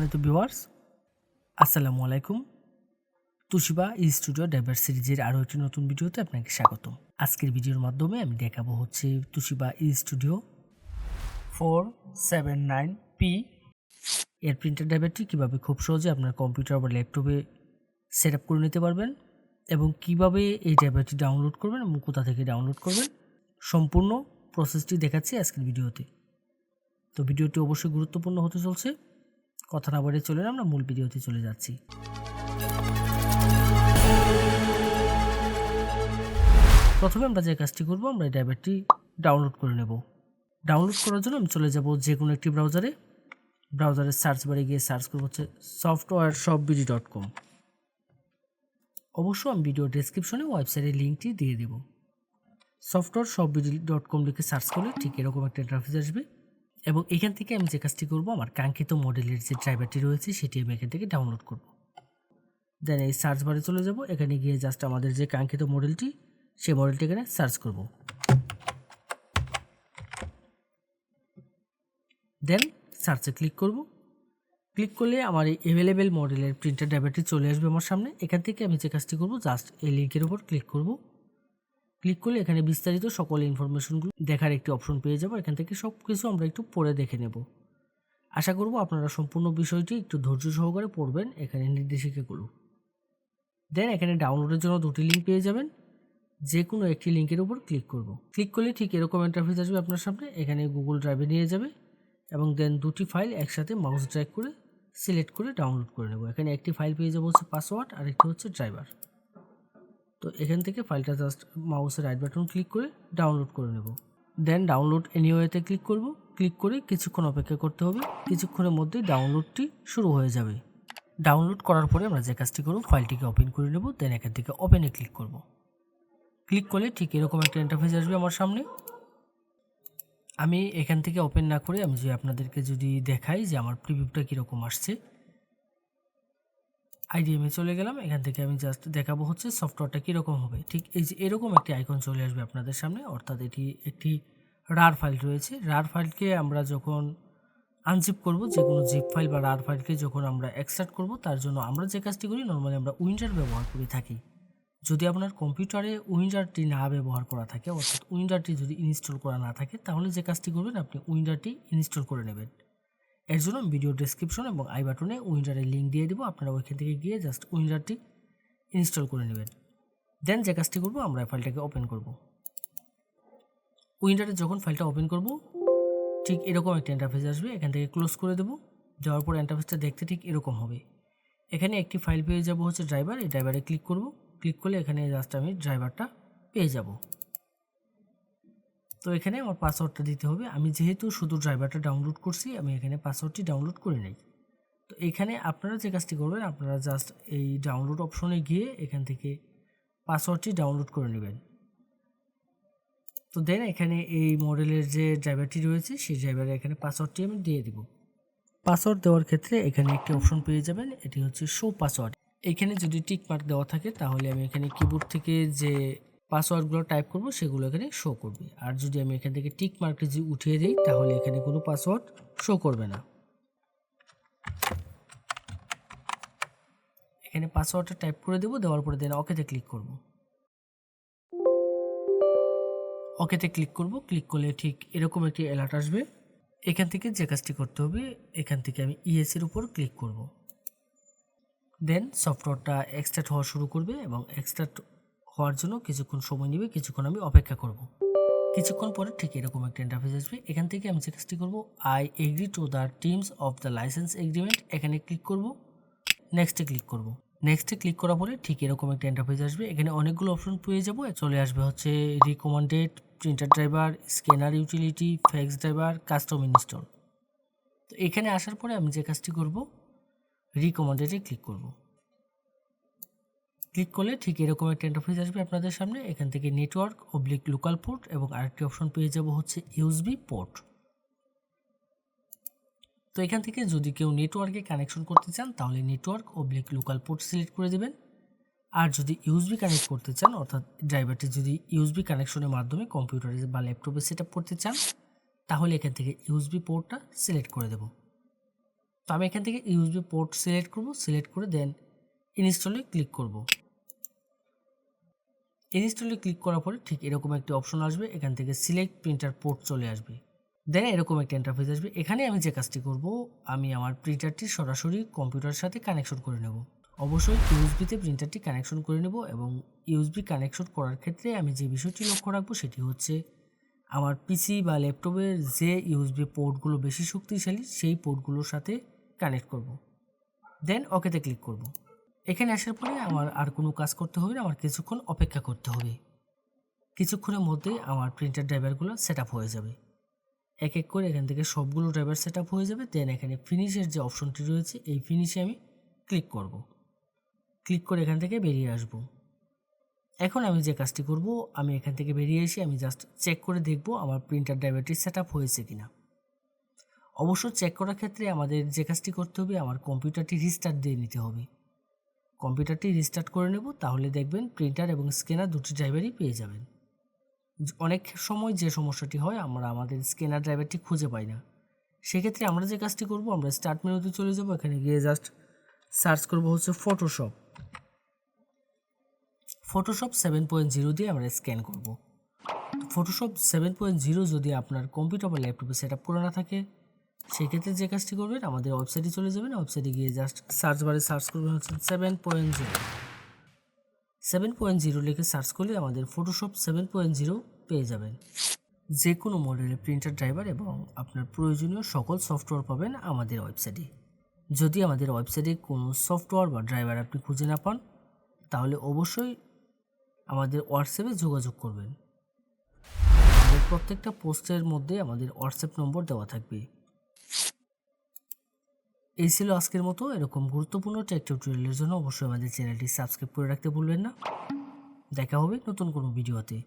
সম্মানিত ভিউয়ার্স, আসসালামু আলাইকুম। তুশিবা স্টুডিও ড্রাইভার সিরিজের আরও একটি নতুন ভিডিওতে আপনাকে স্বাগতম। আজকের ভিডিওর মাধ্যমে আমি দেখাবো হচ্ছে তুশিবা স্টুডিও 479P এর প্রিন্টার ড্রাইভারটি কীভাবে খুব সহজে আপনার কম্পিউটার বা ল্যাপটপে সেট আপ করে নিতে পারবেন এবং কিভাবে এই ড্রাইভারটি ডাউনলোড করবেন এবং কোথা থেকে ডাউনলোড করবেন, সম্পূর্ণ প্রসেসটি দেখাচ্ছি আজকের ভিডিওতে। তো ভিডিওটি অবশ্যই গুরুত্বপূর্ণ হতে চলছে। কথা না বাড়িয়ে চলে আমরা মূল ভিডিওতে চলে যাচ্ছি। প্রথমে আমরা যে কাজটি করব, আমরা এই ড্রাইভারটি ডাউনলোড করে নেব। ডাউনলোড করার জন্য আমি চলে যাব যে কোনো একটি ব্রাউজারের সার্চ বারে গিয়ে সার্চ করব হচ্ছে softwareshopbd.com। অবশ্য আমি ভিডিও ডেসক্রিপশনে ওয়েবসাইটের লিঙ্কটি দিয়ে দেব। softwareshopbd.com লিখে সার্চ করলে ঠিক এরকম একটা ইন্টারফেস আসবে এবং এখান থেকে আমি যে কাজটি করব, আমার কাঙ্ক্ষিত মডেলের যে ড্রাইভারটি রয়েছে সেটি আমি এখান থেকে ডাউনলোড করব। দেন এই সার্চ বারে চলে যাব, এখানে গিয়ে জাস্ট আমাদের যে কাঙ্ক্ষিত মডেলটি সেই মডেলটি এখানে সার্চ করব। দেন সার্চে ক্লিক করব। ক্লিক করলে আমার এই অ্যাভেলেবেল মডেলের প্রিন্টার ড্রাইভারটি চলে আসবে আমার সামনে। এখান থেকে আমি যে কাজটি করব, জাস্ট এই লিঙ্কের উপর ক্লিক করব। ক্লিক করলে এখানে বিস্তারিত সকল ইনফরমেশনগুলো দেখার একটি অপশন পেয়ে যাব। এখান থেকে সব কিছু আমরা একটু পরে দেখে নেব। আশা করব আপনারা সম্পূর্ণ বিষয়টি একটু ধৈর্য সহকারে পড়বেন এখানে নির্দেশিকাগুলো। দেন এখানে ডাউনলোডের জন্য দুটি লিঙ্ক পেয়ে যাবেন, যে কোনো একটি লিঙ্কের উপর ক্লিক করব। ক্লিক করলে ঠিক এরকম ইন্টারফেস আসবে আপনার সামনে। এখানে গুগল ড্রাইভে নিয়ে যাবে এবং দেন দুটি ফাইল একসাথে মাউস ড্র্যাগ করে সিলেক্ট করে ডাউনলোড করে নেব। এখানে একটি ফাইল পেয়ে যাবো হচ্ছে পাসওয়ার্ড আর একটি হচ্ছে ড্রাইভার। তো এখান থেকে ফাইলটা জাস্ট মাউসের রাইট বাটন ক্লিক করে ডাউনলোড করে নেব। দেন ডাউনলোড এনিওয়েতে ক্লিক করব। ক্লিক করে কিছুক্ষণ অপেক্ষা করতে হবে। কিছুক্ষণের মধ্যে ডাউনলোডটি শুরু হয়ে যাবে। ডাউনলোড করার পরে আমরা যে কাজটি করব, ফাইলটিকে ওপেন করে নেব। দেন এখান থেকে ওপেনে ক্লিক করব। ক্লিক করলে ঠিক এরকম একটা ইন্টারফেস আসবে আমার সামনে। আমি এখান থেকে ওপেন না করে আমি আপনাদেরকে যদি দেখাই যে আমার প্রিভিউটা কীরকম আসছে, আইডিএমে চলে গেলাম। এখান থেকে আমি জাস্ট দেখাবো হচ্ছে সফটওয়্যারটা কীরকম হবে। ঠিক এই যে এরকম একটি আইকন চলে আসবে আপনাদের সামনে, অর্থাৎ এটি একটি রার ফাইল রয়েছে। রার ফাইলকে আমরা যখন আনজিপ করব, যে কোনো জিপ ফাইল বা রার ফাইলকে যখন আমরা এক্সট্রাক্ট করব, তার জন্য আমরা যে কাজটি করি, নর্মালি আমরা উইন্ডার ব্যবহার করে থাকি। যদি আপনার কম্পিউটারে উইন্ডারটি না ব্যবহার করা থাকে, অর্থাৎ উইন্ডারটি যদি ইনস্টল করা না থাকে, তাহলে যে কাজটি করবেন, আপনি উইন্ডারটি ইনস্টল করে নেবেন। এর জন্য ভিডিও ডেসক্রিপশন এবং আই বাটনে উইন্ডারের লিঙ্ক দিয়ে দেবো, আপনারা ওইখান থেকে গিয়ে জাস্ট উইন্ডারটি ইনস্টল করে নেবেন। দেন যে কাজটি করব, আমরা ফাইলটাকে ওপেন করব। উইন্ডারে যখন ফাইলটা ওপেন করব, ঠিক এরকম একটা ইন্টারফেস আসবে। এখান থেকে ক্লোজ করে দেবো। যাওয়ার পর ইন্টারফেসটা দেখতে ঠিক এরকম হবে। এখানে একটি ফাইল পেয়ে যাব হচ্ছে ড্রাইভার। এই ড্রাইভারে ক্লিক করব। ক্লিক করলে এখানে জাস্ট আমি ড্রাইভারটা পেয়ে যাব। তো এখানে আমার পাসওয়ার্ডটা দিতে হবে। আমি যেহেতু শুধু ড্রাইভারটা ডাউনলোড করছি, আমি এখানে পাসওয়ার্ডটি ডাউনলোড করে নেই। তো এখানে আপনারা যে কাজটি করবেন, আপনারা জাস্ট এই ডাউনলোড অপশনে গিয়ে এখান থেকে পাসওয়ার্ডটি ডাউনলোড করে নেবেন। তো দেন এখানে এই মডেলের যে ড্রাইভারটি রয়েছে, সেই ড্রাইভারে এখানে পাসওয়ার্ডটি আমি দিয়ে দিব। পাসওয়ার্ড দেওয়ার ক্ষেত্রে এখানে একটি অপশন পেয়ে যাবেন, এটি হচ্ছে শো পাসওয়ার্ড। এখানে যদি টিক মার্ক দেওয়া থাকে, তাহলে আমি এখানে কিবোর্ড থেকে যে পাসওয়ার্ডগুলো টাইপ করব সেগুলো এখানে শো করবে। আর যদি আমি এখান থেকে টিক মার্কটি যদি উঠিয়ে দিই, তাহলে এখানে কোনো পাসওয়ার্ড শো করবে না। এখানে পাসওয়ার্ডটা টাইপ করে দেবো। দেওয়ার পরে দেন ওকেতে ক্লিক করব। ওকেতে ক্লিক করব। ক্লিক করলে ঠিক এরকম একটি অ্যালার্ট আসবে। এখান থেকে যে কাজটি করতে হবে, এখান থেকে আমি ইএসের উপর ক্লিক করব। দেন সফটওয়্যারটা এক্সট্রাক্ট হওয়া শুরু করবে এবং এক্সট্রাক্ট হওয়ার জন্য কিছুক্ষণ সময় নেবে। কিছুক্ষণ আমি অপেক্ষা করব। কিছুক্ষণ পরে ঠিক এরকম একটা ইন্টারফেস আসবে। এখান থেকে আমি যে কাজটি করব, I agree to the terms of the licence agreement, এখানে ক্লিক করব। নেক্সটে ক্লিক করব। নেক্সটে ক্লিক করার পরে ঠিক এরকম একটা ইন্টারফেস আসবে। এখানে অনেকগুলো অপশন পেয়ে যাব। চলে আসবে হচ্ছে recommended, printer driver, scanner utility, fax driver, custom install. তো এখানে আসার পরে আমি যে কাজটি করব, রিকমেন্ডেডে ক্লিক করব। ক্লিক করলে ঠিক এরকম একটা ইন্টারফেস আসবে আপনাদের সামনে। এখান থেকে নেটওয়ার্ক লোকাল পোর্ট এবং আরেকটি অপশন পেয়ে যাব হচ্ছে ইউএসবি পোর্ট। তো এখান থেকে যদি কেউ নেটওয়ার্কে কানেকশন করতে চান, তাহলে নেটওয়ার্ক লোকাল পোর্ট সিলেক্ট করে দেবেন। আর যদি ইউএসবি কানেক্ট করতে চান, অর্থাৎ ড্রাইভারটি যদি ইউএসবি কানেকশনের মাধ্যমে কম্পিউটারে বা ল্যাপটপে সেট আপ করতে চান, তাহলে এখান থেকে ইউএসবি পোর্টটা সিলেক্ট করে দেব। তো আমি এখান থেকে ইউএসবি পোর্ট সিলেক্ট করব, সিলেক্ট করে দেন ইনস্টলে ক্লিক করব। ইনস্টলে ক্লিক করার পরে ঠিক এরকম একটি অপশন আসবে, এখান থেকে সিলেক্ট প্রিন্টার পোর্ট চলে আসবে। দেন এরকম একটা ইন্টারফেস আসবে। এখানে আমি যে কাজটি করব, আমি আমার প্রিন্টারটি সরাসরি কম্পিউটারের সাথে কানেকশন করে নেব। অবশ্যই ইউএসবিতে প্রিন্টারটি কানেকশন করে নেব এবং ইউএসবি কানেকশন করার ক্ষেত্রে আমি যে বিষয়টি লক্ষ্য রাখবো সেটি হচ্ছে আমার পিসি বা ল্যাপটপের যে ইউএসবি পোর্টগুলো বেশি শক্তিশালী সেই পোর্টগুলোর সাথে কানেক্ট করব। দেন ওকেতে ক্লিক করব। এখানে আসার পরে আমার আর কোনো কাজ করতে হবে না, আমার কিছুক্ষণ অপেক্ষা করতে হবে। কিছুক্ষণের মধ্যেই আমার প্রিন্টার ড্রাইভারগুলো সেট আপ হয়ে যাবে। এক এক করে এখান থেকে সবগুলো ড্রাইভার সেট আপ হয়ে যাবে। দেন এখানে ফিনিশের যে অপশনটি রয়েছে এই ফিনিশে আমি ক্লিক করব। ক্লিক করে এখান থেকে বেরিয়ে আসব। এখন আমি যে কাজটি করব, আমি এখান থেকে বেরিয়ে এসে আমি জাস্ট চেক করে দেখব আমার প্রিন্টার ড্রাইভারটি সেট আপ হয়েছে কিনা। অবশ্য চেক করার ক্ষেত্রে আমাদের যে কাজটি করতে হবে, আমার কম্পিউটারটি রিস্টার্ট দিয়ে নিতে হবে। কম্পিউটারটি রিস্টার্ট করে নেব, তাহলে দেখবেন প্রিন্টার এবং স্ক্যানার দুটি ড্রাইভারই পেয়ে যাবেন। অনেক সময় যে সমস্যাটি হয়, আমরা আমাদের স্ক্যানার ড্রাইভারটি খুঁজে পাই না। সেক্ষেত্রে আমরা যে কাজটি করব, আমরা স্টার্ট মেনুতে চলে যাব, এখানে গিয়ে জাস্ট সার্চ করব হচ্ছে ফটোশপ 7.0 দিয়ে আমরা স্ক্যান করব। ফটোশপ 7.0 যদি আপনার কম্পিউটার বা ল্যাপটপে সেট আপ করা না থাকে, সেক্ষেত্রে যে কাজটি করবেন, আমাদের ওয়েবসাইটে চলে যাবেন। ওয়েবসাইটে গিয়ে জাস্ট সার্চ বারে সার্চ করবেন হচ্ছে 7.0 লিখে সার্চ করলে আমাদের ফটোশপ 7.0 পেয়ে যাবেন। যে কোনো মডেলের প্রিন্টার ড্রাইভার এবং আপনার প্রয়োজনীয় সকল সফটওয়্যার পাবেন আমাদের ওয়েবসাইটে। যদি আমাদের ওয়েবসাইটে কোনো সফটওয়্যার বা ড্রাইভার আপনি খুঁজে না পান, তাহলে অবশ্যই আমাদের হোয়াটসঅ্যাপে যোগাযোগ করবেন। আমাদের প্রত্যেকটা পোস্টের মধ্যে আমাদের হোয়াটসঅ্যাপ নম্বর দেওয়া থাকবে। এই ছিল আজকের মতো। এরকম গুরুত্বপূর্ণ টেক টিউটোরিয়ালের জন্য অবশ্যই আমাদের চ্যানেলটি সাবস্ক্রাইব করে রাখতে ভুলবেন না। দেখা হবে নতুন কোনো ভিডিওতে।